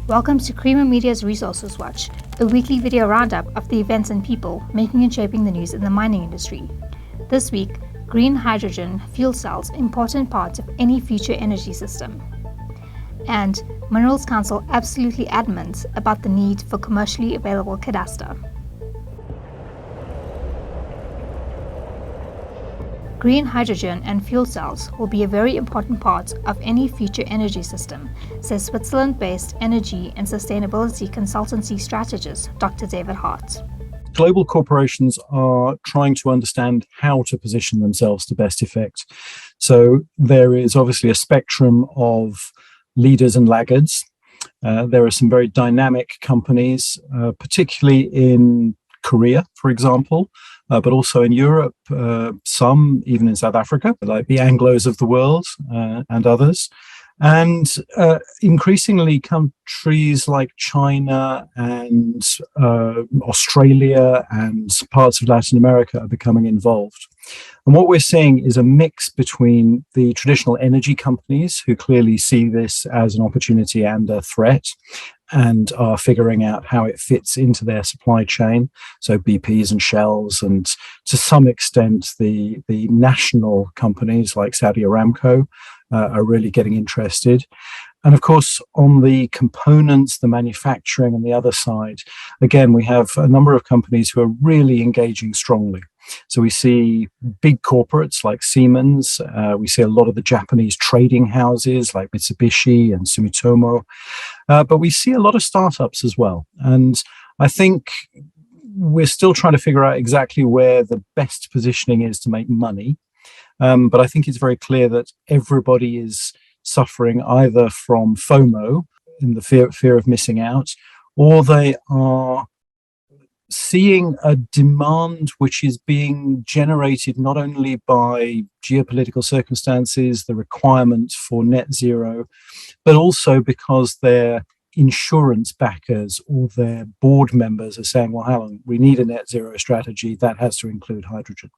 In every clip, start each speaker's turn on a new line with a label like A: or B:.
A: Welcome to Creamer Media's Resources Watch, a weekly video roundup of the events and people making and shaping the news in the mining industry. This week, green hydrogen fuel cells, important parts of any future energy system. And Minerals Council absolutely adamant about the need for commercially available cadastre. Green hydrogen and fuel cells will be a very important part of any future energy system, says Switzerland-based energy and sustainability consultancy strategist Dr. David Hart.
B: Global corporations are trying to understand how to position themselves to best effect. So there is obviously a spectrum of leaders and laggards. There are some very dynamic companies, particularly in Korea, for example, but also in Europe, some even in South Africa, like the Anglos of the world and others. And increasingly countries like China and Australia and parts of Latin America are becoming involved. And what we're seeing is a mix between the traditional energy companies who clearly see this as an opportunity and a threat and are figuring out how it fits into their supply chain. So BPs and Shells, and to some extent the national companies like Saudi Aramco are really getting interested. And of course, on the components, the manufacturing and the other side, again, we have a number of companies who are really engaging strongly. So we see big corporates like Siemens, we see a lot of the Japanese trading houses like Mitsubishi and Sumitomo, but we see a lot of startups as well. And I think we're still trying to figure out exactly where the best positioning is to make money. But I think it's very clear that everybody is suffering either from FOMO, in the fear of missing out, or they are seeing a demand which is being generated not only by geopolitical circumstances, the requirement for net zero, but also because their insurance backers or their board members are saying, well, hang on, we need a net zero strategy that has to include hydrogen.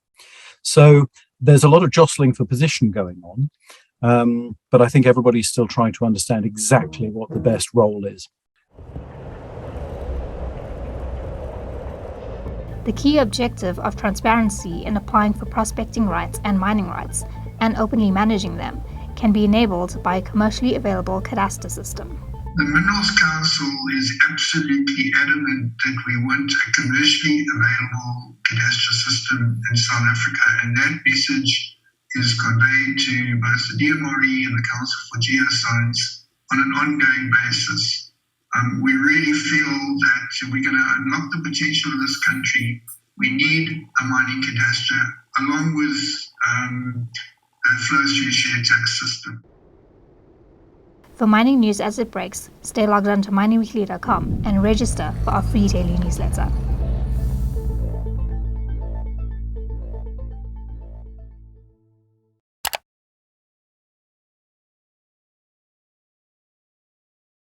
B: So there's a lot of jostling for position going on, but I think everybody's still trying to understand exactly what the best role is.
A: The key objective of transparency in applying for prospecting rights and mining rights, and openly managing them, can be enabled by a commercially available cadastre system.
C: The Minerals Council is absolutely adamant that we want a commercially available cadastre system in South Africa, and that message is conveyed to both the DMRE and the Council for Geoscience on an ongoing basis. We really feel that we're going to unlock the potential of this country. We need a mining cadastre along with a flow-through share tax system.
A: For mining news as it breaks, stay logged on to miningweekly.com and register for our free daily newsletter.